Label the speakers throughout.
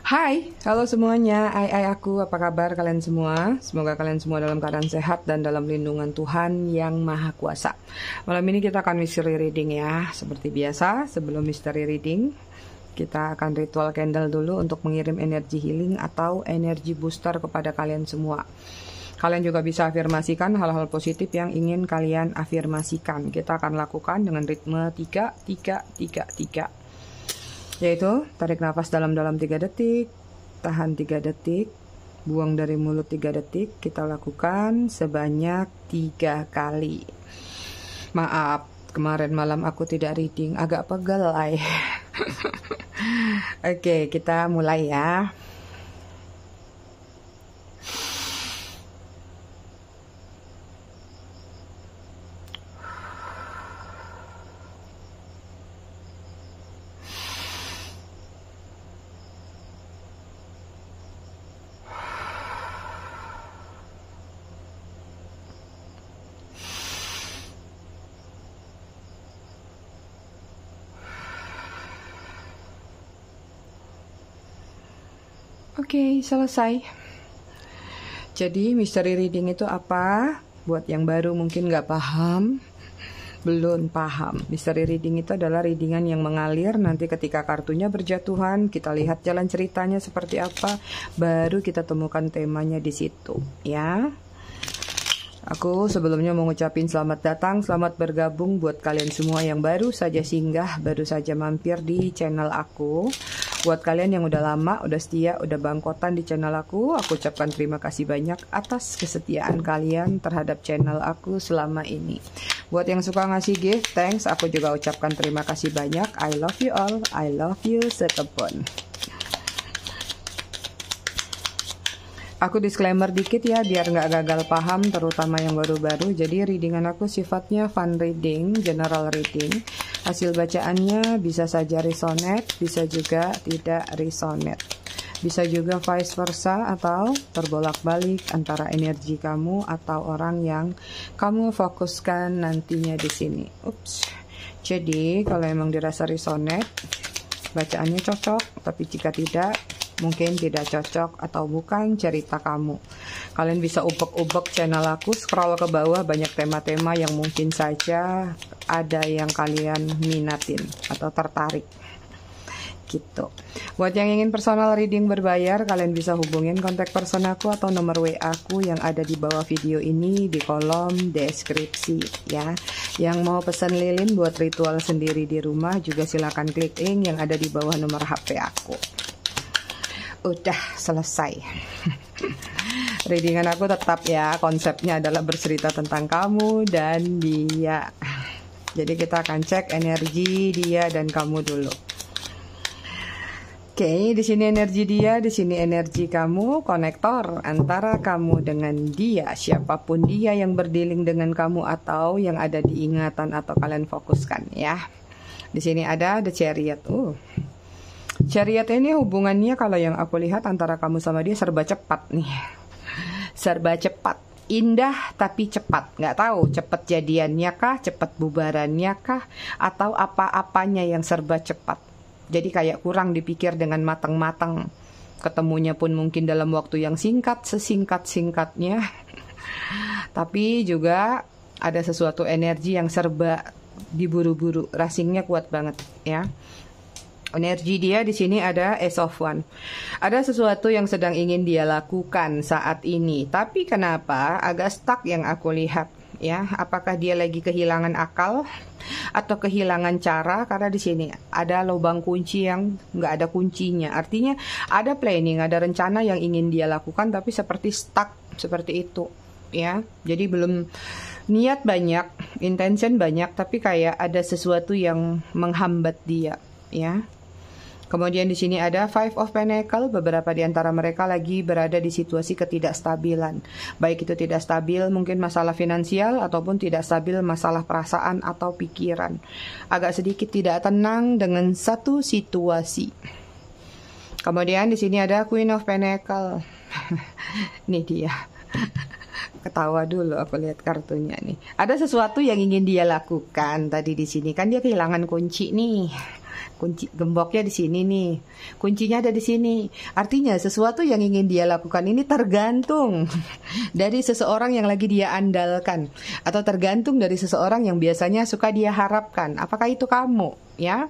Speaker 1: Hai, halo semuanya. Aku, apa kabar kalian semua? Semoga kalian semua dalam keadaan sehat dan dalam lindungan Tuhan yang Maha Kuasa. Malam ini kita akan mystery reading ya. Seperti biasa, sebelum mystery reading, kita akan ritual candle dulu untuk mengirim energi healing atau energi booster kepada kalian semua. Kalian juga bisa afirmasikan hal-hal positif yang ingin kalian afirmasikan. Kita akan lakukan dengan ritme 3-3-3-3. Yaitu tarik nafas dalam-dalam 3 detik, tahan 3 detik, buang dari mulut 3 detik. Kita lakukan sebanyak 3 kali. Maaf, kemarin malam aku tidak reading, agak pegel ay. Oke, kita mulai ya. Oke, selesai. Jadi mystery reading itu apa? Buat yang baru mungkin nggak paham, belum paham. Mystery reading itu adalah readingan yang mengalir. Nanti ketika kartunya berjatuhan, kita lihat jalan ceritanya seperti apa, baru kita temukan temanya di situ, ya. Aku sebelumnya mau ngucapin selamat datang, selamat bergabung buat kalian semua yang baru saja singgah, baru saja mampir di channel aku. Buat kalian yang udah lama, udah setia, udah bangkotan di channel aku ucapkan terima kasih banyak atas kesetiaan kalian terhadap channel aku selama ini. Buat yang suka ngasih gift, thanks, aku juga ucapkan terima kasih banyak. I love you all, I love you sekepon. Aku disclaimer dikit ya, biar nggak gagal paham, terutama yang baru-baru. Jadi readingan aku sifatnya fun reading, general reading. Hasil bacaannya bisa saja resonate, bisa juga tidak resonate. Bisa juga vice versa atau terbolak-balik antara energi kamu atau orang yang kamu fokuskan nantinya di sini. Ups. Jadi kalau emang dirasa resonate, bacaannya cocok, tapi jika tidak, mungkin tidak cocok atau bukan cerita kamu. Kalian bisa ubek-ubek channel aku, scroll ke bawah, banyak tema-tema yang mungkin saja ada yang kalian minatin atau tertarik gitu. Buat yang ingin personal reading berbayar, kalian bisa hubungin kontak person aku atau nomor WA aku yang ada di bawah video ini di kolom deskripsi ya. Yang mau pesan lilin buat ritual sendiri di rumah juga silakan klik link yang ada di bawah nomor HP aku. Udah selesai. Readingan aku tetap ya, konsepnya adalah bercerita tentang kamu dan dia. Jadi kita akan cek energi dia dan kamu dulu. Oke, di sini energi dia, di sini energi kamu, konektor antara kamu dengan dia, siapapun dia yang berdealing dengan kamu atau yang ada di ingatan atau kalian fokuskan ya. Di sini ada The Chariot. Chariot ini hubungannya kalau yang aku lihat antara kamu sama dia serba cepat nih. Serba cepat. Indah tapi cepat. Nggak tahu cepat jadiannya kah, cepat bubarannya kah, atau apa-apanya yang serba cepat. Jadi kayak kurang dipikir dengan matang-matang. Ketemunya pun mungkin dalam waktu yang singkat, sesingkat-singkatnya. Tapi juga ada sesuatu energi yang serba diburu-buru. Rushingnya kuat banget ya. Energi dia di sini ada Ace of Wands. Ada sesuatu yang sedang ingin dia lakukan saat ini. Tapi kenapa agak stuck yang aku lihat ya? Apakah dia lagi kehilangan akal atau kehilangan cara? Karena di sini ada lubang kunci yang nggak ada kuncinya. Artinya ada planning, ada rencana yang ingin dia lakukan, tapi seperti stuck seperti itu ya. Jadi belum niat banyak, intention banyak, tapi kayak ada sesuatu yang menghambat dia ya. Kemudian di sini ada Five of Pentacles. Beberapa di antara mereka lagi berada di situasi ketidakstabilan. Baik itu tidak stabil mungkin masalah finansial ataupun tidak stabil masalah perasaan atau pikiran. Agak sedikit tidak tenang dengan satu situasi. Kemudian di sini ada Queen of Pentacles. Ini dia. Ketawa dulu aku lihat kartunya nih. Ada sesuatu yang ingin dia lakukan tadi di sini. Kan dia kehilangan kunci nih. kunci gemboknya di sini nih. Kuncinya ada di sini. Artinya sesuatu yang ingin dia lakukan ini tergantung dari seseorang yang lagi dia andalkan, atau tergantung dari seseorang yang biasanya suka dia harapkan. Apakah itu kamu, ya?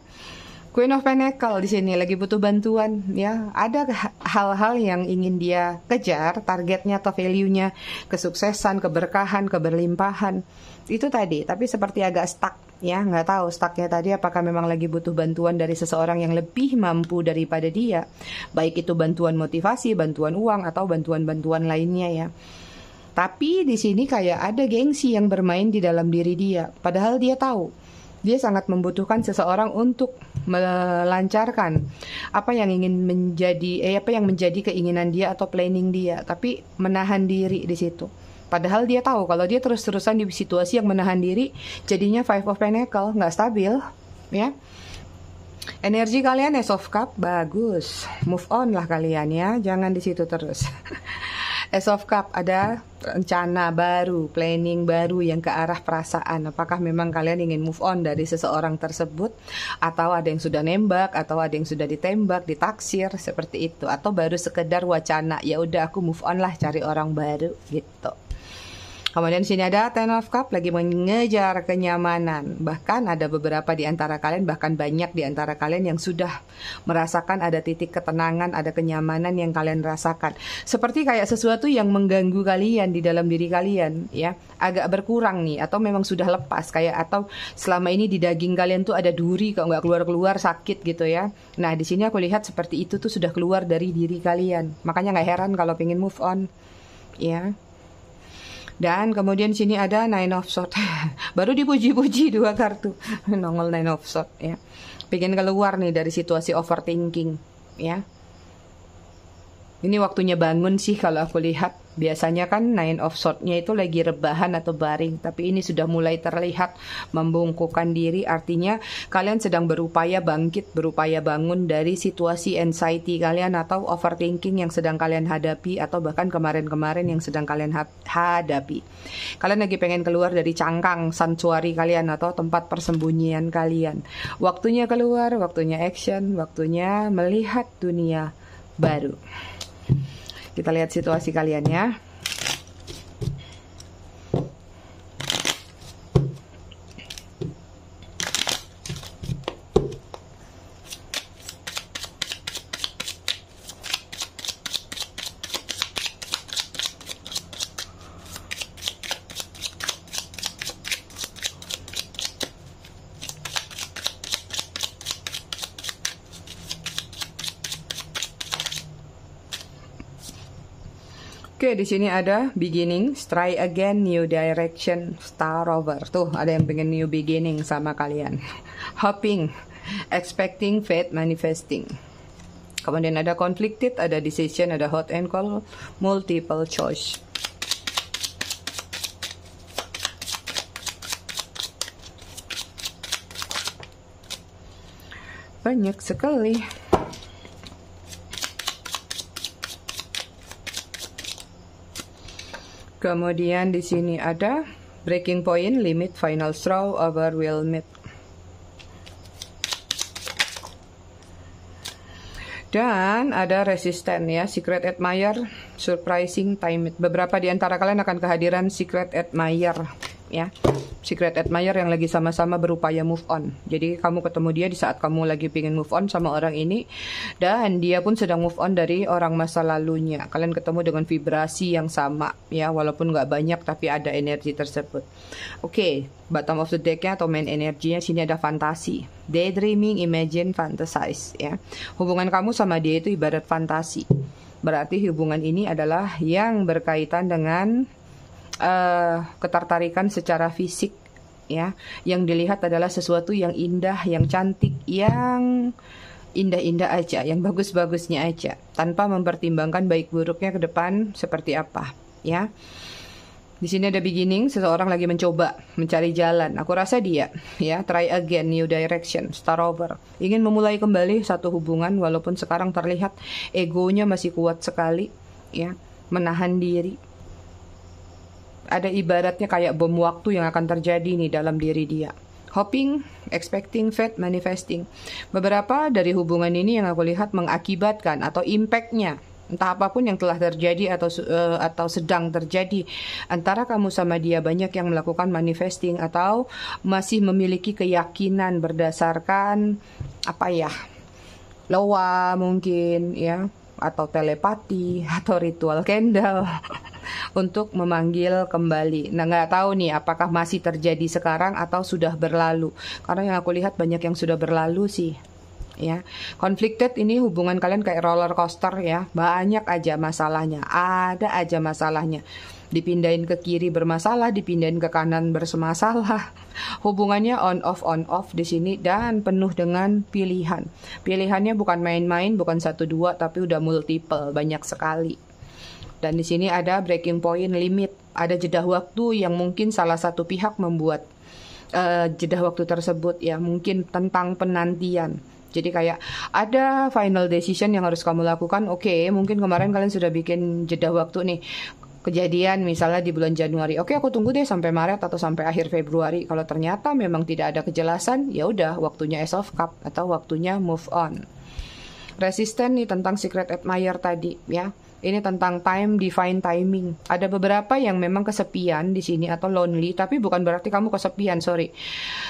Speaker 1: Queen of Pentacle di sini lagi butuh bantuan, ya. Ada hal-hal yang ingin dia kejar, targetnya atau value-nya, kesuksesan, keberkahan, keberlimpahan. Itu tadi, tapi seperti agak stuck, ya. Nggak tahu stucknya tadi apakah memang lagi butuh bantuan dari seseorang yang lebih mampu daripada dia. Baik itu bantuan motivasi, bantuan uang, atau bantuan-bantuan lainnya, ya. Tapi di sini kayak ada gengsi yang bermain di dalam diri dia. Padahal dia tahu dia sangat membutuhkan seseorang untuk melancarkan apa yang menjadi keinginan dia atau planning dia, tapi menahan diri di situ. Padahal dia tahu kalau dia terus-terusan di situasi yang menahan diri, jadinya Five of Pentacle, nggak stabil, ya. Energi kalian Ace of Cup bagus, move on lah kalian, ya, jangan di situ terus. Ace of Cup ada rencana baru, planning baru yang ke arah perasaan. Apakah memang kalian ingin move on dari seseorang tersebut, atau ada yang sudah nembak, atau ada yang sudah ditembak, ditaksir seperti itu, atau baru sekedar wacana, ya udah aku move on lah, cari orang baru gitu. Kemudian sini ada Ten of Cup lagi mengejar kenyamanan. Bahkan ada beberapa di antara kalian, bahkan banyak di antara kalian yang sudah merasakan ada titik ketenangan, ada kenyamanan yang kalian rasakan. Seperti kayak sesuatu yang mengganggu kalian di dalam diri kalian, ya, agak berkurang nih, atau memang sudah lepas, kayak atau selama ini di daging kalian tuh ada duri, kok nggak keluar-keluar, sakit gitu, ya. Nah, di sini aku lihat seperti itu tuh sudah keluar dari diri kalian. Makanya nggak heran kalau pengen move on, ya. Dan kemudian sini ada Nine of Swords. Baru dipuji-puji 2 kartu. Nongol Nine of Swords, ya. Pengen keluar nih dari situasi overthinking, ya. Ini waktunya bangun sih kalau aku lihat. Biasanya kan Nine of Swords-nya itu lagi rebahan atau baring, tapi ini sudah mulai terlihat membungkukkan diri. Artinya kalian sedang berupaya bangkit, berupaya bangun dari situasi anxiety kalian atau overthinking yang sedang kalian hadapi, atau bahkan kemarin-kemarin yang sedang kalian hadapi. Kalian lagi pengen keluar dari cangkang sanctuary kalian atau tempat persembunyian kalian. Waktunya keluar, waktunya action, waktunya melihat dunia baru. Kita lihat situasi kalian, ya. Oke, di sini ada beginning, try again, new direction, start over. Tuh, ada yang pengen new beginning sama kalian. Hoping, expecting, faith, manifesting. Kemudian ada conflicted, ada decision, ada hot and cold, multiple choice. Banyak sekali. Kemudian di sini ada breaking point, limit, final straw, overwhelmed. Dan ada resisten, ya, secret admirer, surprising, time. Beberapa di antara kalian akan kehadiran secret admirer, ya. Secret admirer yang lagi sama-sama berupaya move on. Jadi kamu ketemu dia di saat kamu lagi pengen move on sama orang ini, dan dia pun sedang move on dari orang masa lalunya. Kalian ketemu dengan vibrasi yang sama, ya, walaupun nggak banyak tapi ada energi tersebut. Oke, bottom of the deck-nya atau main energinya sini ada fantasi, daydreaming, imagine, fantasize, ya. Hubungan kamu sama dia itu ibarat fantasi. Berarti hubungan ini adalah yang berkaitan dengan ketertarikan secara fisik, ya. Yang dilihat adalah sesuatu yang indah, yang cantik, yang indah-indah aja, yang bagus-bagusnya aja, tanpa mempertimbangkan baik buruknya ke depan seperti apa, ya. Di sini ada beginning, seseorang lagi mencoba mencari jalan. Aku rasa dia, ya, try again, new direction, start over. Ingin memulai kembali satu hubungan walaupun sekarang terlihat egonya masih kuat sekali, ya, menahan diri. Ada ibaratnya kayak bom waktu yang akan terjadi nih dalam diri dia. hoping, expecting, faith, manifesting. Beberapa dari hubungan ini yang aku lihat mengakibatkan atau impactnya, entah apapun yang telah terjadi atau sedang terjadi antara kamu sama dia, banyak yang melakukan manifesting atau masih memiliki keyakinan berdasarkan loa mungkin ya, atau telepati atau ritual candle untuk memanggil kembali. Nah, nggak tahu nih apakah masih terjadi sekarang atau sudah berlalu. Karena yang aku lihat banyak yang sudah berlalu sih. Ya, conflicted ini hubungan kalian kayak roller coaster ya. Banyak aja masalahnya, ada aja masalahnya. Dipindahin ke kiri bermasalah, dipindahin ke kanan bermasalah. Hubungannya on off di sini dan penuh dengan pilihan. Pilihannya bukan main-main, bukan 1-2 tapi udah multiple, banyak sekali. Dan di sini ada breaking point, limit, ada jeda waktu yang mungkin salah satu pihak membuat jeda waktu tersebut ya, mungkin tentang penantian. Jadi kayak ada final decision yang harus kamu lakukan. Oke, mungkin kemarin kalian sudah bikin jeda waktu nih. Kejadian misalnya di bulan Januari. Oke, aku tunggu deh sampai Maret atau sampai akhir Februari. Kalau ternyata memang tidak ada kejelasan, ya udah waktunya Ace of Cup atau waktunya move on. Resisten nih tentang secret admirer tadi ya. Ini tentang time, divine timing. Ada beberapa yang memang kesepian di sini atau lonely, tapi bukan berarti kamu kesepian, sorry.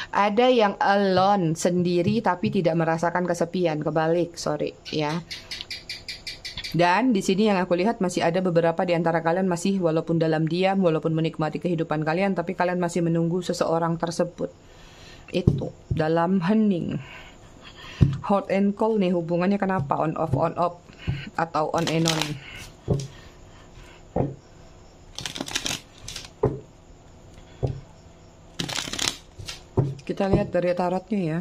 Speaker 1: Ada yang alone, sendiri tapi tidak merasakan kesepian, kebalik, sorry ya. Dan di sini yang aku lihat masih ada beberapa di antara kalian masih walaupun dalam diam, walaupun menikmati kehidupan kalian, tapi kalian masih menunggu seseorang tersebut. Itu dalam hening. Hot and cold nih hubungannya kenapa? On off atau on and on. Kita lihat dari tarotnya ya.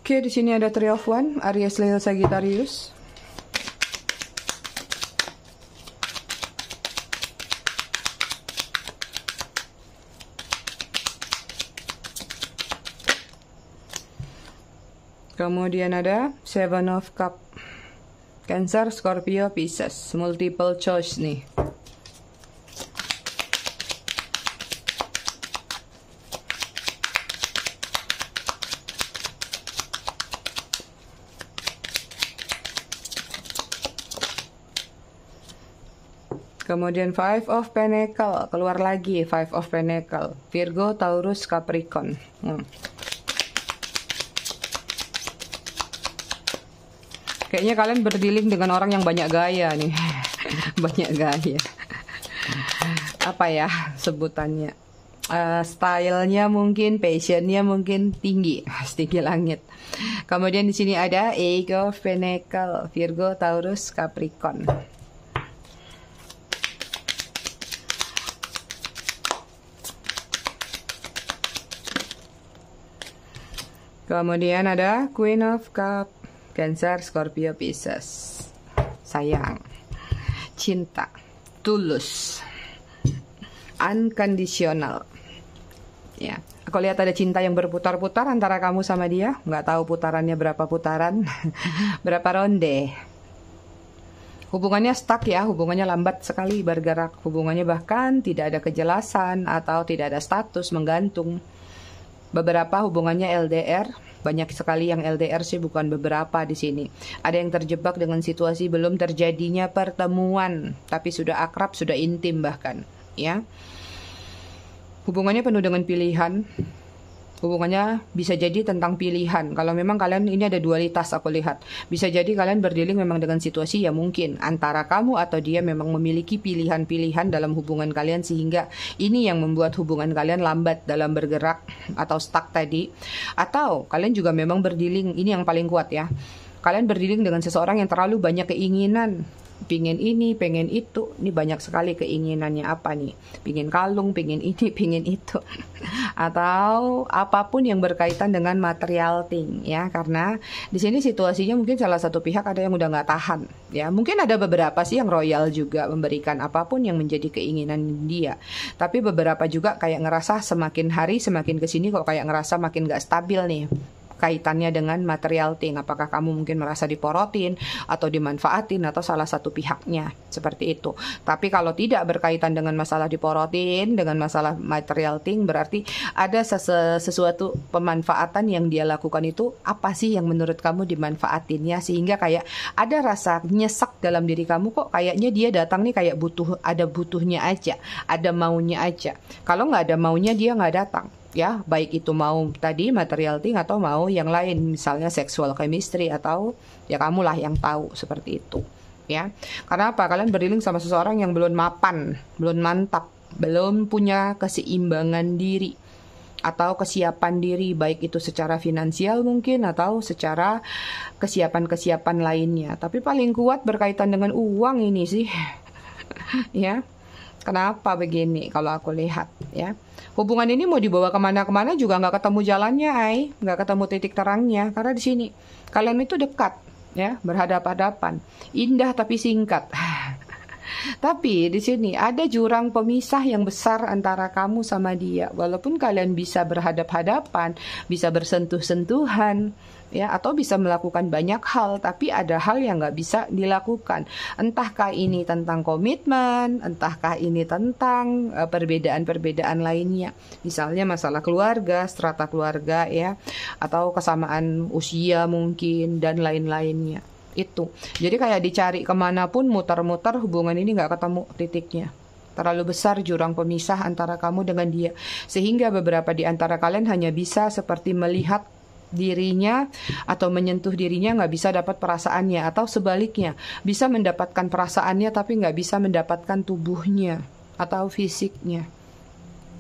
Speaker 1: Oke, di sini ada Three of Wands, Aries, Leo, Sagittarius. Kemudian ada Seven of Cups, Cancer, Scorpio, Pisces. Multiple choice nih. Kemudian Five of Pentacle, keluar lagi Five of Pentacle, Virgo, Taurus, Capricorn. Kayaknya kalian berdealing dengan orang yang banyak gaya nih. Banyak gaya. Apa ya sebutannya? Stylenya mungkin, passionnya mungkin tinggi, tinggi langit. Kemudian di sini ada Eight of Pentacle, Virgo, Taurus, Capricorn. Kemudian ada Queen of Cups, Cancer, Scorpio, Pisces. Sayang, cinta, tulus, unconditional. Ya, aku lihat ada cinta yang berputar-putar antara kamu sama dia. Nggak tahu putarannya berapa putaran, berapa ronde. Hubungannya stuck ya, hubungannya lambat sekali bergerak. Hubungannya bahkan tidak ada kejelasan atau tidak ada status, menggantung. Beberapa hubungannya LDR, banyak sekali yang LDR sih, bukan beberapa di sini. Ada yang terjebak dengan situasi belum terjadinya pertemuan, tapi sudah akrab, sudah intim bahkan, ya. Hubungannya penuh dengan pilihan. Hubungannya bisa jadi tentang pilihan. Kalau memang kalian ini ada dualitas aku lihat. Bisa jadi kalian berdealing memang dengan situasi ya mungkin antara kamu atau dia memang memiliki pilihan-pilihan dalam hubungan kalian sehingga ini yang membuat hubungan kalian lambat dalam bergerak atau stuck tadi. Atau kalian juga memang berdealing, ini yang paling kuat ya. Kalian berdealing dengan seseorang yang terlalu banyak keinginan. Pingin ini, pengen itu. Ini banyak sekali keinginannya apa nih? Pingin kalung, pingin ini, pingin itu. Atau apapun yang berkaitan dengan material thing ya. Karena di sini situasinya mungkin salah satu pihak ada yang udah nggak tahan ya. Mungkin ada beberapa sih yang royal juga memberikan apapun yang menjadi keinginan dia. Tapi beberapa juga kayak ngerasa semakin hari semakin kesini kok kayak ngerasa makin nggak stabil nih kaitannya dengan material thing. Apakah kamu mungkin merasa diporotin atau dimanfaatin atau salah satu pihaknya, seperti itu. Tapi kalau tidak berkaitan dengan masalah diporotin, dengan masalah material thing, berarti ada sesuatu pemanfaatan yang dia lakukan itu apa sih yang menurut kamu dimanfaatinnya, sehingga kayak ada rasa nyesek dalam diri kamu, kok kayaknya dia datang nih kayak ada butuhnya aja, ada maunya aja. Kalau nggak ada maunya dia nggak datang. Ya, baik itu mau tadi material thing atau mau yang lain, misalnya sexual chemistry, atau ya kamulah yang tahu, seperti itu. Ya, karena apa? Kalian berdealing sama seseorang yang belum mapan, belum mantap, belum punya keseimbangan diri atau kesiapan diri, baik itu secara finansial mungkin atau secara kesiapan-kesiapan lainnya. Tapi paling kuat berkaitan dengan uang ini sih. Ya, kenapa begini kalau aku lihat ya? Hubungan ini mau dibawa kemana-kemana juga nggak ketemu jalannya, nggak ketemu titik terangnya. Karena di sini kalian itu dekat, ya, berhadapan-hadapan, indah tapi singkat. Tapi di sini ada jurang pemisah yang besar antara kamu sama dia. Walaupun kalian bisa berhadap-hadapan, bisa bersentuh-sentuhan, ya, atau bisa melakukan banyak hal, tapi ada hal yang nggak bisa dilakukan. Entahkah ini tentang komitmen, entahkah ini tentang perbedaan-perbedaan lainnya. Misalnya masalah keluarga, strata keluarga, ya, atau kesamaan usia mungkin, dan lain-lainnya. Itu. Jadi kayak dicari kemanapun, muter-muter, hubungan ini nggak ketemu titiknya. Terlalu besar jurang pemisah antara kamu dengan dia. Sehingga beberapa di antara kalian hanya bisa seperti melihat dirinya atau menyentuh dirinya, nggak bisa dapat perasaannya, atau sebaliknya bisa mendapatkan perasaannya tapi nggak bisa mendapatkan tubuhnya atau fisiknya.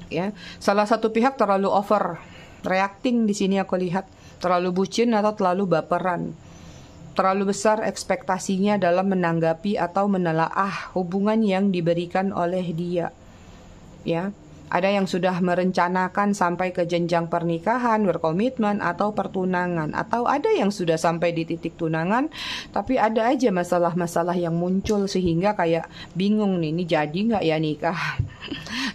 Speaker 1: Ya, salah satu pihak terlalu over reacting di sini aku lihat, terlalu bucin atau terlalu baperan, terlalu besar ekspektasinya dalam menanggapi atau menelaah hubungan yang diberikan oleh dia. Ya. Ada yang sudah merencanakan sampai ke jenjang pernikahan, berkomitmen, atau pertunangan. Atau ada yang sudah sampai di titik tunangan, tapi ada aja masalah-masalah yang muncul sehingga kayak bingung nih, ini jadi nggak ya nikah?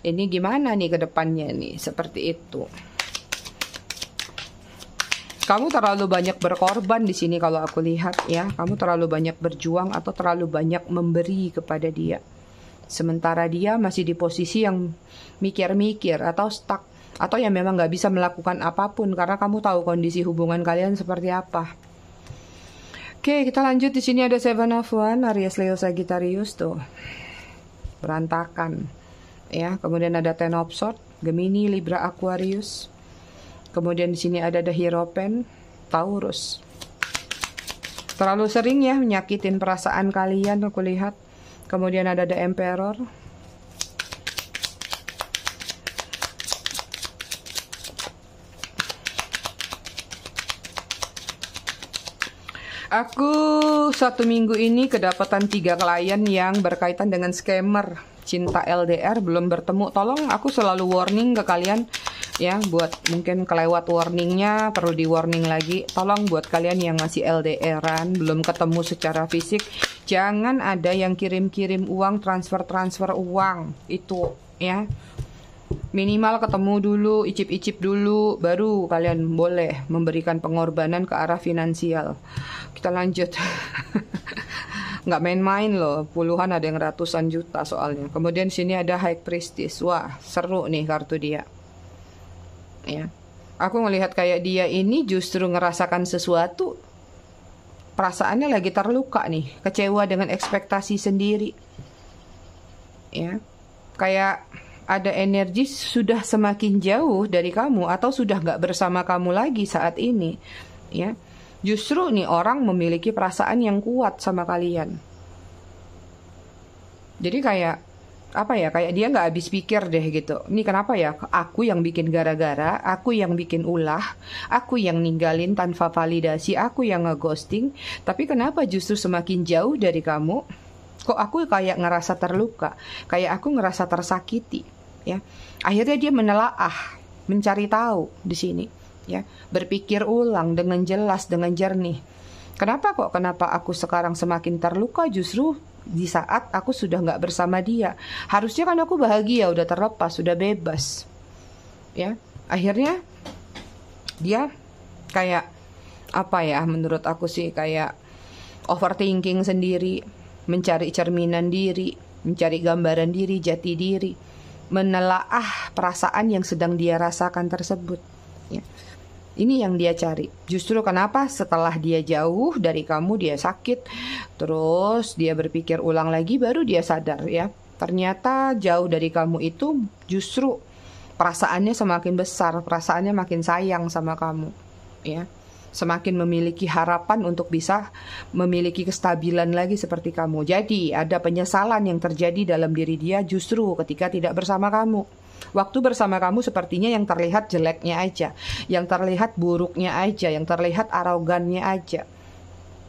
Speaker 1: Ini gimana nih ke depannya nih? Seperti itu. Kamu terlalu banyak berkorban di sini kalau aku lihat, ya. Kamu terlalu banyak berjuang atau terlalu banyak memberi kepada dia. Sementara dia masih di posisi yang mikir-mikir atau stuck, atau yang memang nggak bisa melakukan apapun karena kamu tahu kondisi hubungan kalian seperti apa. Oke, kita lanjut. Di sini ada Seven of Wands, Aries, Leo, Sagittarius tuh berantakan, ya. Kemudian ada Ten of Swords, Gemini, Libra, Aquarius. Kemudian di sini ada The Hierophant, Taurus. Terlalu sering ya menyakitin perasaan kalian aku lihat. Kemudian ada The Emperor. Aku satu minggu ini kedapatan 3 klien yang berkaitan dengan scammer cinta LDR belum bertemu. Tolong aku selalu warning ke kalian, ya, buat mungkin kelewat warningnya, perlu di warning lagi. Tolong buat kalian yang masih LDRan, belum ketemu secara fisik, jangan ada yang kirim-kirim uang, transfer uang, itu, ya. Minimal ketemu dulu, icip-icip dulu, baru kalian boleh memberikan pengorbanan ke arah finansial. Kita lanjut. Nggak main-main loh, puluhan, ada yang ratusan juta soalnya. Kemudian sini ada High Priestess. Wah, seru nih kartu dia. Ya, aku ngelihat kayak dia ini justru ngerasakan sesuatu, perasaannya lagi terluka nih, kecewa dengan ekspektasi sendiri, ya, kayak ada energi sudah semakin jauh dari kamu atau sudah nggak bersama kamu lagi saat ini, ya. Justru nih orang memiliki perasaan yang kuat sama kalian, jadi kayak apa ya, kayak dia nggak habis pikir deh gitu. Ini kenapa ya aku yang bikin gara-gara, aku yang bikin ulah, aku yang ninggalin tanpa validasi, aku yang ngeghosting, tapi kenapa justru semakin jauh dari kamu? Kok aku kayak ngerasa terluka, kayak aku ngerasa tersakiti, ya. Akhirnya dia menelaah, mencari tahu di sini, ya, berpikir ulang dengan jelas, dengan jernih. Kenapa aku sekarang semakin terluka justru di saat aku sudah nggak bersama dia? Harusnya kan aku bahagia, udah terlepas, sudah bebas, ya. Akhirnya dia kayak apa ya, menurut aku sih kayak overthinking sendiri, mencari cerminan diri, mencari gambaran diri, jati diri, menelaah perasaan yang sedang dia rasakan tersebut. Ya. Ini yang dia cari. Justru kenapa setelah dia jauh dari kamu, dia sakit, terus dia berpikir ulang lagi, baru dia sadar ya. Ternyata jauh dari kamu itu justru perasaannya semakin besar, perasaannya makin sayang sama kamu, ya. Semakin memiliki harapan untuk bisa memiliki kestabilan lagi seperti kamu. Jadi ada penyesalan yang terjadi dalam diri dia justru ketika tidak bersama kamu. Waktu bersama kamu sepertinya yang terlihat jeleknya aja, yang terlihat buruknya aja, yang terlihat arogannya aja,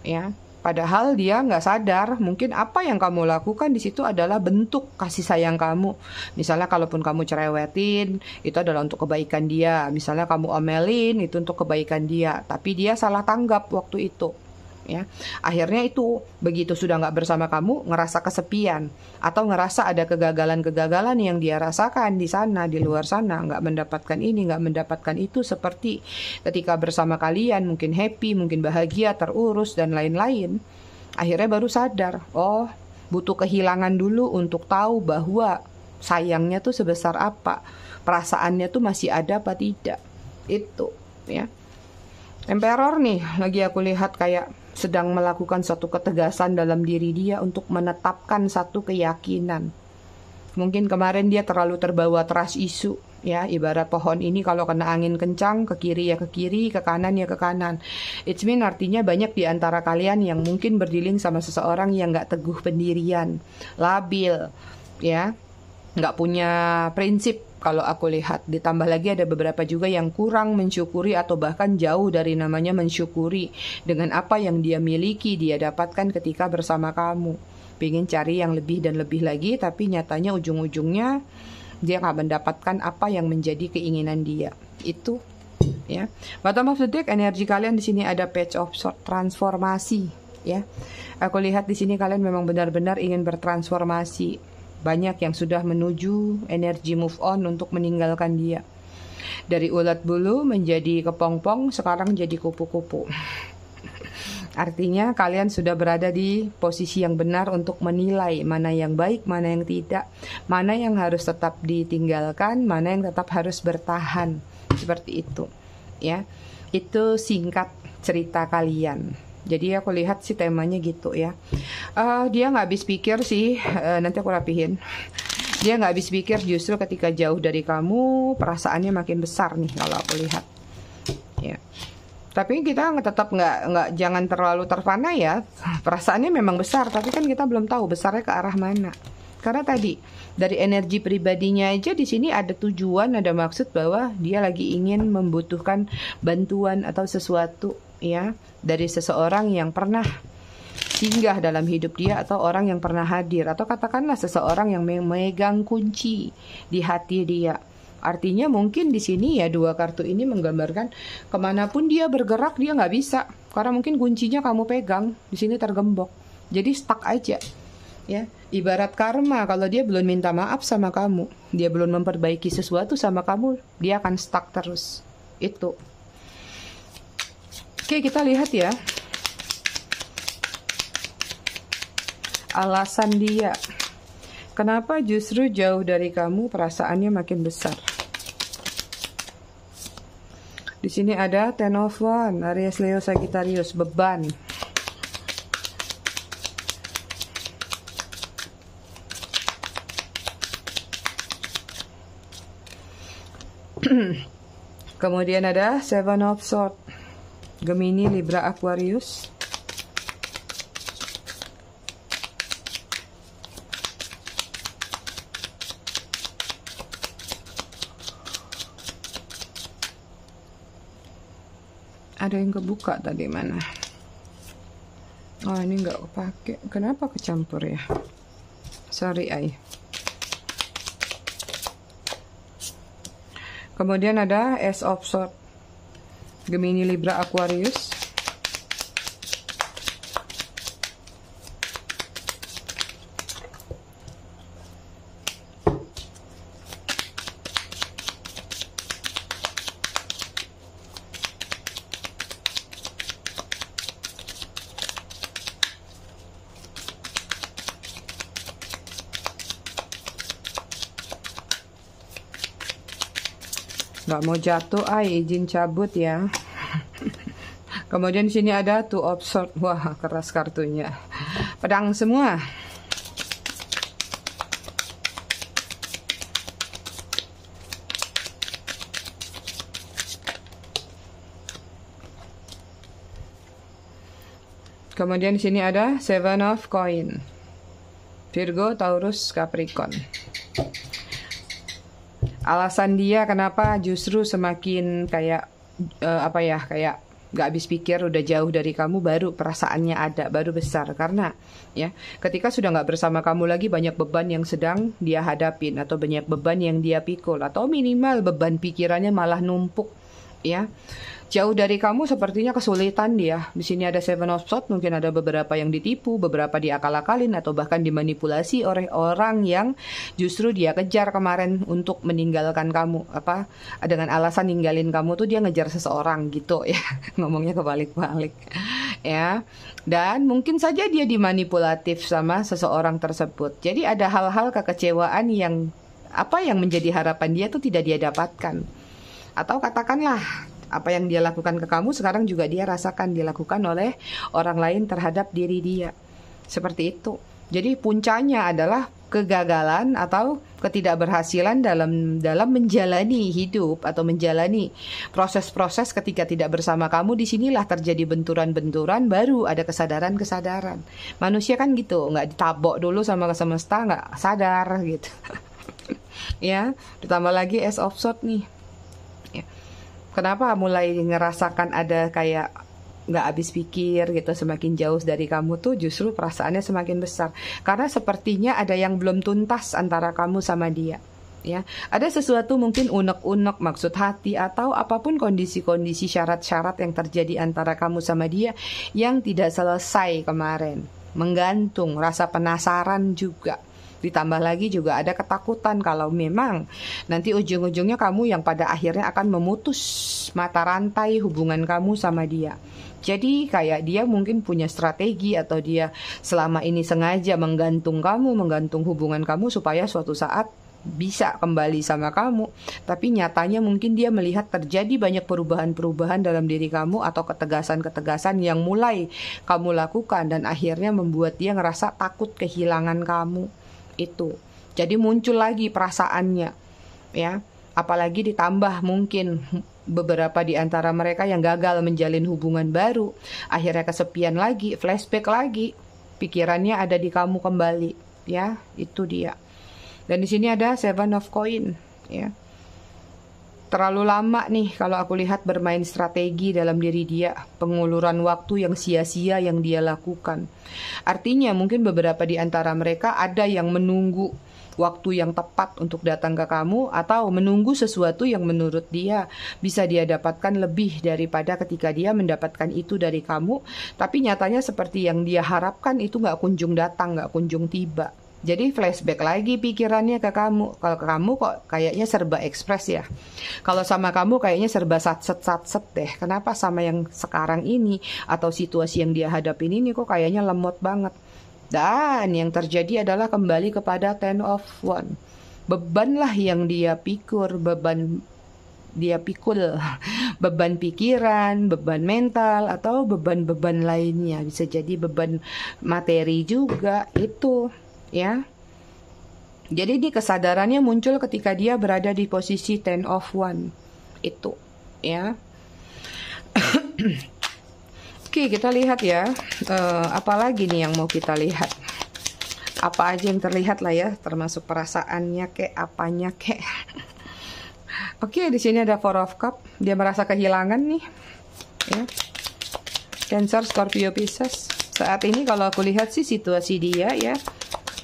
Speaker 1: ya. Padahal dia nggak sadar, mungkin apa yang kamu lakukan di situ adalah bentuk kasih sayang kamu. Misalnya kalaupun kamu cerewetin, itu adalah untuk kebaikan dia. Misalnya kamu omelin, itu untuk kebaikan dia. Tapi dia salah tanggap waktu itu. Ya, akhirnya itu begitu sudah nggak bersama kamu, ngerasa kesepian atau ngerasa ada kegagalan-kegagalan yang dia rasakan di sana, di luar sana, nggak mendapatkan ini, nggak mendapatkan itu, seperti ketika bersama kalian mungkin happy, mungkin bahagia, terurus dan lain-lain. Akhirnya baru sadar, oh butuh kehilangan dulu untuk tahu bahwa sayangnya tuh sebesar apa, perasaannya tuh masih ada apa tidak. Itu ya. Emperor nih, lagi aku lihat kayak sedang melakukan suatu ketegasan dalam diri dia untuk menetapkan satu keyakinan. Mungkin kemarin dia terlalu terbawa trust isu, ya, ibarat pohon ini kalau kena angin kencang, ke kiri ya ke kiri, ke kanan ya ke kanan. It's mean artinya banyak di antara kalian yang mungkin berdealing sama seseorang yang nggak teguh pendirian, labil, ya, nggak punya prinsip. Kalau aku lihat, ditambah lagi ada beberapa juga yang kurang mensyukuri atau bahkan jauh dari namanya mensyukuri dengan apa yang dia miliki, dia dapatkan ketika bersama kamu. Pengen cari yang lebih dan lebih lagi, tapi nyatanya ujung-ujungnya dia nggak mendapatkan apa yang menjadi keinginan dia. Itu, ya. Bottom of the deck, energi kalian di sini ada Page of Swords, transformasi, ya. Aku lihat di sini kalian memang benar-benar ingin bertransformasi. Banyak yang sudah menuju energi move on untuk meninggalkan dia. Dari ulat bulu menjadi kepompong, sekarang jadi kupu-kupu. Artinya kalian sudah berada di posisi yang benar untuk menilai mana yang baik, mana yang tidak, mana yang harus tetap ditinggalkan, mana yang tetap harus bertahan. Seperti itu, ya. Itu singkat cerita kalian. Jadi aku lihat sih temanya gitu ya. Dia nggak habis pikir sih, nanti aku rapihin. Dia nggak habis pikir justru ketika jauh dari kamu, perasaannya makin besar nih kalau aku lihat. Ya. Tapi kita tetap nggak jangan terlalu terpana ya. Perasaannya memang besar, tapi kan kita belum tahu besarnya ke arah mana. Karena tadi dari energi pribadinya aja di sini ada tujuan, ada maksud bahwa dia lagi ingin membutuhkan bantuan atau sesuatu, ya, dari seseorang yang pernah singgah dalam hidup dia atau orang yang pernah hadir, atau katakanlah seseorang yang memegang kunci di hati dia. Artinya mungkin di sini ya dua kartu ini menggambarkan kemanapun dia bergerak dia nggak bisa karena mungkin kuncinya kamu pegang di sini tergembok, jadi stuck aja. Ya, ibarat karma, kalau dia belum minta maaf sama kamu, dia belum memperbaiki sesuatu sama kamu, dia akan stuck terus. Itu. Oke, kita lihat ya. Alasan dia. Kenapa justru jauh dari kamu perasaannya makin besar? Di sini ada Ten of Wands, Aries, Leo, Sagittarius, beban. Kemudian ada Seven of Swords, Gemini, Libra, Aquarius. Ada yang kebuka tadi mana? Oh, ini nggak kepake. Kenapa kecampur ya? Sorry, Kemudian ada Ace of Swords, Gemini, Libra, Aquarius. Nggak mau jatuh, izin cabut ya. Kemudian di sini ada Two of Swords. Wah, keras kartunya. Pedang semua. Kemudian di sini ada Seven of Coin. Virgo, Taurus, Capricorn. Alasan dia kenapa justru semakin kayak kayak gak habis pikir, udah jauh dari kamu, baru perasaannya ada, baru besar. Karena ya, ketika sudah gak bersama kamu lagi, banyak beban yang sedang dia hadapin, atau banyak beban yang dia pikul, atau minimal beban pikirannya malah numpuk. Ya, jauh dari kamu sepertinya kesulitan dia. Di sini ada Seven of Swords, mungkin ada beberapa yang ditipu, beberapa diakal-akalin, atau bahkan dimanipulasi oleh orang yang justru dia kejar kemarin untuk meninggalkan kamu. Dengan alasan ninggalin kamu tuh dia ngejar seseorang gitu ya. Ngomongnya kebalik-balik. Ya. Dan mungkin saja dia dimanipulatif sama seseorang tersebut. Jadi ada hal-hal kekecewaan yang menjadi harapan dia tuh tidak dia dapatkan. Atau katakanlah apa yang dia lakukan ke kamu sekarang juga dia rasakan dilakukan oleh orang lain terhadap diri dia. Seperti itu. Jadi puncanya adalah kegagalan atau ketidakberhasilan dalam menjalani hidup atau menjalani proses-proses ketika tidak bersama kamu. Disinilah terjadi benturan-benturan, baru ada kesadaran-kesadaran. Manusia kan gitu, nggak ditabok dulu sama semesta, nggak sadar gitu. Ya, ditambah lagi Ace of Swords nih. Kenapa mulai ngerasakan ada kayak nggak habis pikir gitu, semakin jauh dari kamu tuh justru perasaannya semakin besar. Karena sepertinya ada yang belum tuntas antara kamu sama dia. Ya, ada sesuatu mungkin unek-unek maksud hati atau apapun kondisi-kondisi syarat-syarat yang terjadi antara kamu sama dia yang tidak selesai kemarin. Menggantung, rasa penasaran juga. Ditambah lagi juga ada ketakutan kalau memang nanti ujung-ujungnya kamu yang pada akhirnya akan memutus mata rantai hubungan kamu sama dia. Jadi kayak dia mungkin punya strategi atau dia selama ini sengaja menggantung kamu, menggantung hubungan kamu supaya suatu saat bisa kembali sama kamu. Tapi nyatanya mungkin dia melihat terjadi banyak perubahan-perubahan dalam diri kamu atau ketegasan-ketegasan yang mulai kamu lakukan dan akhirnya membuat dia ngerasa takut kehilangan kamu. Itu jadi muncul lagi perasaannya ya, apalagi ditambah mungkin beberapa di antara mereka yang gagal menjalin hubungan baru, akhirnya kesepian lagi, flashback lagi, pikirannya ada di kamu kembali ya, itu dia. Dan di sini ada Seven of Coin ya. Terlalu lama nih kalau aku lihat bermain strategi dalam diri dia, penguluran waktu yang sia-sia yang dia lakukan. Artinya mungkin beberapa di antara mereka ada yang menunggu waktu yang tepat untuk datang ke kamu, atau menunggu sesuatu yang menurut dia bisa dia dapatkan lebih daripada ketika dia mendapatkan itu dari kamu. Tapi nyatanya seperti yang dia harapkan itu nggak kunjung datang, nggak kunjung tiba. Jadi flashback lagi pikirannya ke kamu. Kalau ke kamu kok kayaknya serba ekspres ya. Kalau sama kamu kayaknya serba satset deh. Kenapa sama yang sekarang ini atau situasi yang dia hadapin ini kok kayaknya lemot banget. Dan yang terjadi adalah kembali kepada Ten of Wands. Beban lah yang dia pikul, beban pikiran, beban mental, atau beban-beban lainnya. Bisa jadi beban materi juga itu. Ya, jadi ini kesadarannya muncul ketika dia berada di posisi Ten of Wands itu, ya. Oke, kita lihat ya, apalagi nih yang mau kita lihat? Apa aja yang terlihat lah ya, termasuk perasaannya kek, apanya kek. Oke, di sini ada Four of Cups, dia merasa kehilangan nih, ya. Cancer, Scorpio, Pisces. Saat ini kalau aku lihat sih situasi dia ya,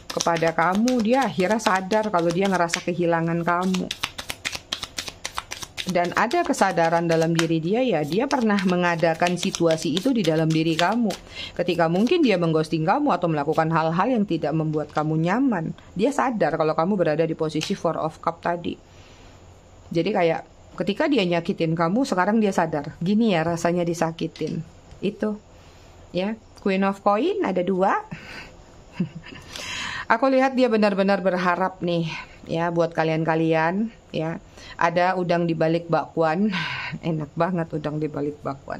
Speaker 1: kepada kamu, dia akhirnya sadar kalau dia ngerasa kehilangan kamu. Dan ada kesadaran dalam diri dia ya, dia pernah mengadakan situasi itu di dalam diri kamu. Ketika mungkin dia mengghosting kamu atau melakukan hal-hal yang tidak membuat kamu nyaman. Dia sadar kalau kamu berada di posisi Four of Cups tadi. Jadi kayak ketika dia nyakitin kamu, sekarang dia sadar. Gini ya rasanya disakitin. Itu. Ya, Queen of Coin ada 2. Aku lihat dia benar-benar berharap nih ya buat kalian-kalian ya. Ada udang di balik bakwan. Enak banget udang di balik bakwan.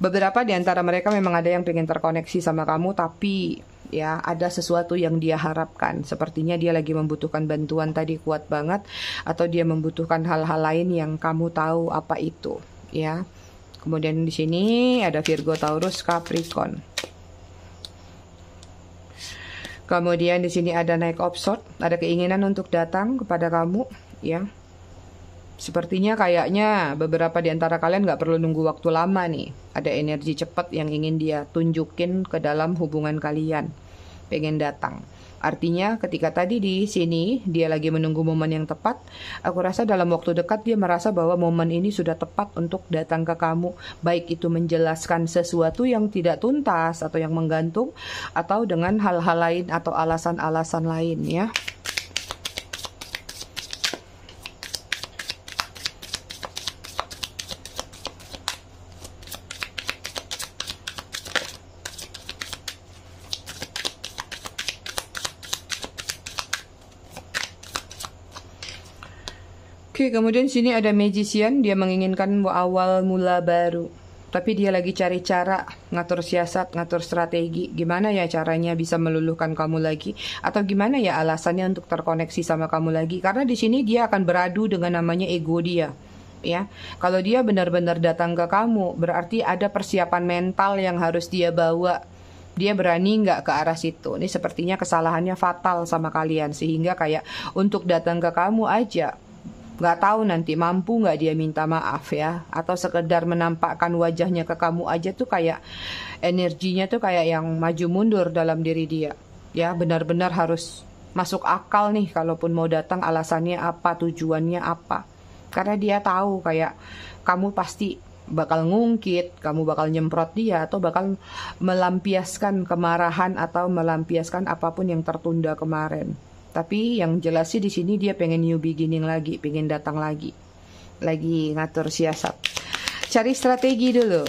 Speaker 1: Beberapa di antara mereka memang ada yang pengen terkoneksi sama kamu, tapi ya ada sesuatu yang dia harapkan. Sepertinya dia lagi membutuhkan bantuan tadi kuat banget, atau dia membutuhkan hal-hal lain yang kamu tahu apa itu, ya. Kemudian di sini ada Virgo, Taurus, Capricorn. Kemudian di sini ada Knight of Swords, ada keinginan untuk datang kepada kamu, ya. Sepertinya kayaknya beberapa di antara kalian nggak perlu nunggu waktu lama nih. Ada energi cepat yang ingin dia tunjukin ke dalam hubungan kalian. Pengen datang. Artinya ketika tadi di sini dia lagi menunggu momen yang tepat, aku rasa dalam waktu dekat dia merasa bahwa momen ini sudah tepat untuk datang ke kamu. Baik itu menjelaskan sesuatu yang tidak tuntas atau yang menggantung, atau dengan hal-hal lain atau alasan-alasan lain, ya. Oke, kemudian sini ada Magician, dia menginginkan awal mula baru. Tapi dia lagi cari cara, ngatur siasat, ngatur strategi. Gimana ya caranya bisa meluluhkan kamu lagi? Atau gimana ya alasannya untuk terkoneksi sama kamu lagi? Karena di sini dia akan beradu dengan namanya ego dia. Ya, kalau dia benar-benar datang ke kamu, berarti ada persiapan mental yang harus dia bawa. Dia berani nggak ke arah situ? Ini sepertinya kesalahannya fatal sama kalian, sehingga kayak untuk datang ke kamu aja nggak tahu nanti mampu nggak dia minta maaf, ya, atau sekedar menampakkan wajahnya ke kamu aja tuh kayak energinya tuh kayak yang maju mundur dalam diri dia, ya. Benar-benar harus masuk akal nih kalaupun mau datang, alasannya apa, tujuannya apa, karena dia tahu kayak kamu pasti bakal ngungkit, kamu bakal nyemprot dia, atau bakal melampiaskan kemarahan atau melampiaskan apapun yang tertunda kemarin. Tapi yang jelas sih di sini dia pengen new beginning lagi, pengen datang lagi ngatur siasat. Cari strategi dulu.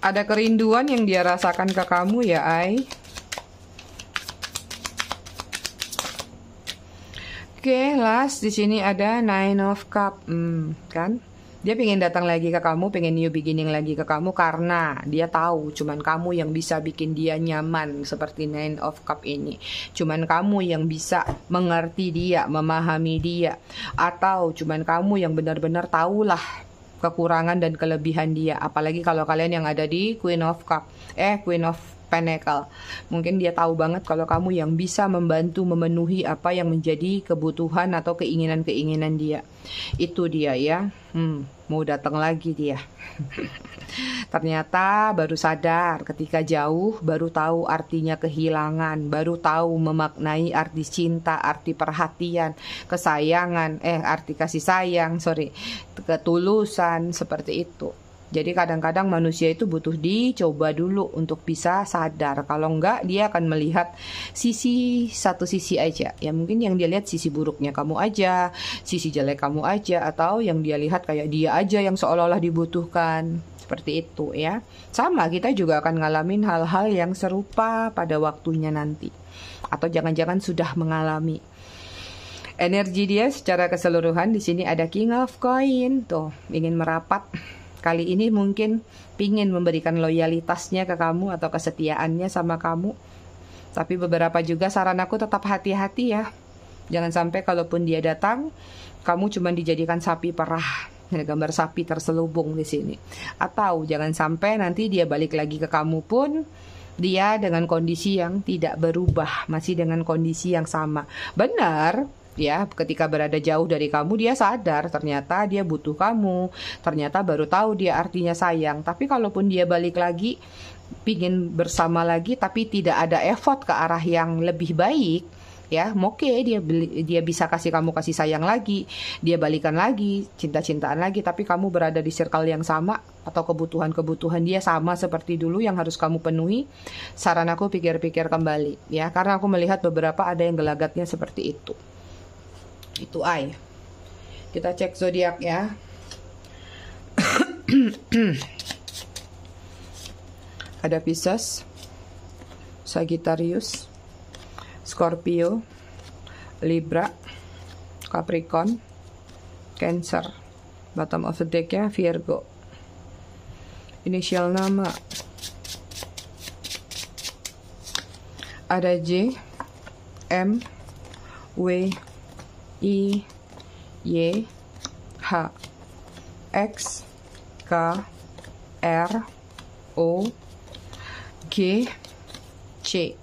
Speaker 1: Ada kerinduan yang dia rasakan ke kamu, ya, Ai. Oke, last di sini ada Nine of Cup, kan? Dia pengen datang lagi ke kamu, pengen new beginning lagi ke kamu karena dia tahu cuman kamu yang bisa bikin dia nyaman seperti Nine of Cup ini. Cuman kamu yang bisa mengerti dia, memahami dia, atau cuman kamu yang benar-benar tahulah kekurangan dan kelebihan dia. Apalagi kalau kalian yang ada di Queen of Pentacle. Mungkin dia tahu banget kalau kamu yang bisa membantu memenuhi apa yang menjadi kebutuhan atau keinginan-keinginan dia. Itu dia, ya. Mau datang lagi dia. Ternyata baru sadar ketika jauh, baru tahu artinya kehilangan, baru tahu memaknai arti cinta, arti perhatian, kesayangan, arti kasih sayang, ketulusan, seperti itu. Jadi kadang-kadang manusia itu butuh dicoba dulu untuk bisa sadar. Kalau enggak, dia akan melihat satu sisi aja. Ya mungkin yang dia lihat sisi buruknya kamu aja, sisi jelek kamu aja, atau yang dia lihat kayak dia aja yang seolah-olah dibutuhkan. Seperti itu, ya. Sama, kita juga akan ngalamin hal-hal yang serupa pada waktunya nanti. Atau jangan-jangan sudah mengalami. Energi dia secara keseluruhan di sini ada King of Coin, tuh, ingin merapat. Kali ini mungkin pingin memberikan loyalitasnya ke kamu atau kesetiaannya sama kamu. Tapi beberapa juga saran aku tetap hati-hati, ya. Jangan sampai kalaupun dia datang, kamu cuma dijadikan sapi perah. Ada gambar sapi terselubung di sini. Atau jangan sampai nanti dia balik lagi ke kamu pun dia dengan kondisi yang tidak berubah, masih dengan kondisi yang sama. Benar. Ya, ketika berada jauh dari kamu dia sadar ternyata dia butuh kamu, ternyata baru tahu dia artinya sayang. Tapi kalaupun dia balik lagi pingin bersama lagi tapi tidak ada effort ke arah yang lebih baik, ya oke, dia bisa kasih kamu kasih sayang lagi, dia balikan lagi, cinta-cintaan lagi, tapi kamu berada di circle yang sama atau kebutuhan-kebutuhan dia sama seperti dulu yang harus kamu penuhi. Saran aku pikir-pikir kembali, ya, karena aku melihat beberapa ada yang gelagatnya seperti itu. Itu Ai. Kita cek zodiak, ya. Ada Pisces, Sagittarius, Scorpio, Libra, Capricorn, Cancer. Bottom of the deck ya, Virgo. Inisial nama ada J, M, W, I, Y, H, X, K, R, O, G, C,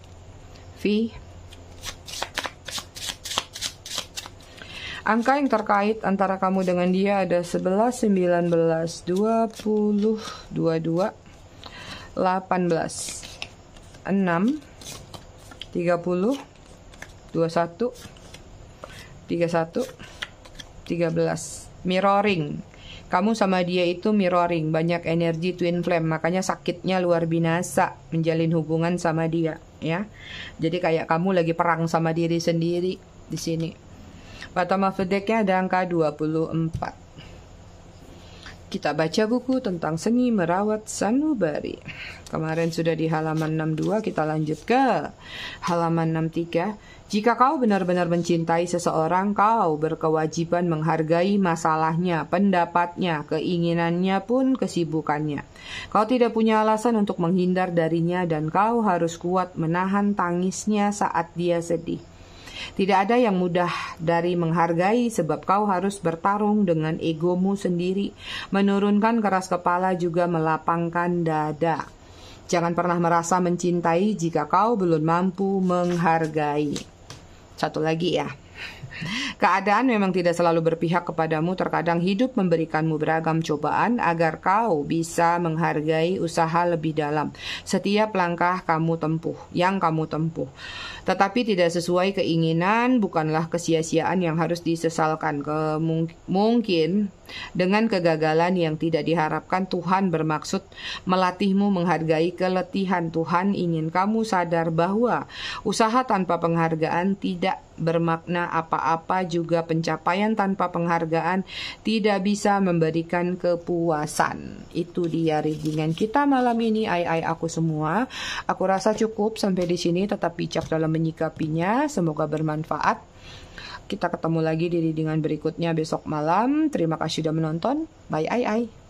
Speaker 1: V. Angka yang terkait antara kamu dengan dia ada 11, 19, 20, 22, 18, 6, 30, 21, 31, 13. Mirroring. Kamu sama dia itu mirroring, banyak energi twin flame, makanya sakitnya luar binasa menjalin hubungan sama dia, ya. Jadi kayak kamu lagi perang sama diri sendiri di sini. Bottom of the deck-nya ada angka 24. Kita baca buku tentang seni merawat sanubari. Kemarin sudah di halaman 62, kita lanjut ke halaman 63. Jika kau benar-benar mencintai seseorang, kau berkewajiban menghargai masalahnya, pendapatnya, keinginannya pun kesibukannya. Kau tidak punya alasan untuk menghindar darinya dan kau harus kuat menahan tangisnya saat dia sedih. Tidak ada yang mudah dari menghargai sebab kau harus bertarung dengan egomu sendiri, menurunkan keras kepala juga melapangkan dada. Jangan pernah merasa mencintai jika kau belum mampu menghargai. Satu lagi ya. Keadaan memang tidak selalu berpihak kepadamu, terkadang hidup memberikanmu beragam cobaan agar kau bisa menghargai usaha lebih dalam setiap langkah yang kamu tempuh. Tetapi tidak sesuai keinginan bukanlah kesia-siaan yang harus disesalkan. Mungkin dengan kegagalan yang tidak diharapkan, Tuhan bermaksud melatihmu menghargai keletihan. Tuhan ingin kamu sadar bahwa usaha tanpa penghargaan tidak bermakna apa-apa, juga pencapaian tanpa penghargaan tidak bisa memberikan kepuasan. Itu dia readingan kita malam ini, aku semua. Aku rasa cukup sampai di sini, tetap bijak dalam menyikapinya. Semoga bermanfaat. Kita ketemu lagi di readingan berikutnya besok malam. Terima kasih sudah menonton. Bye.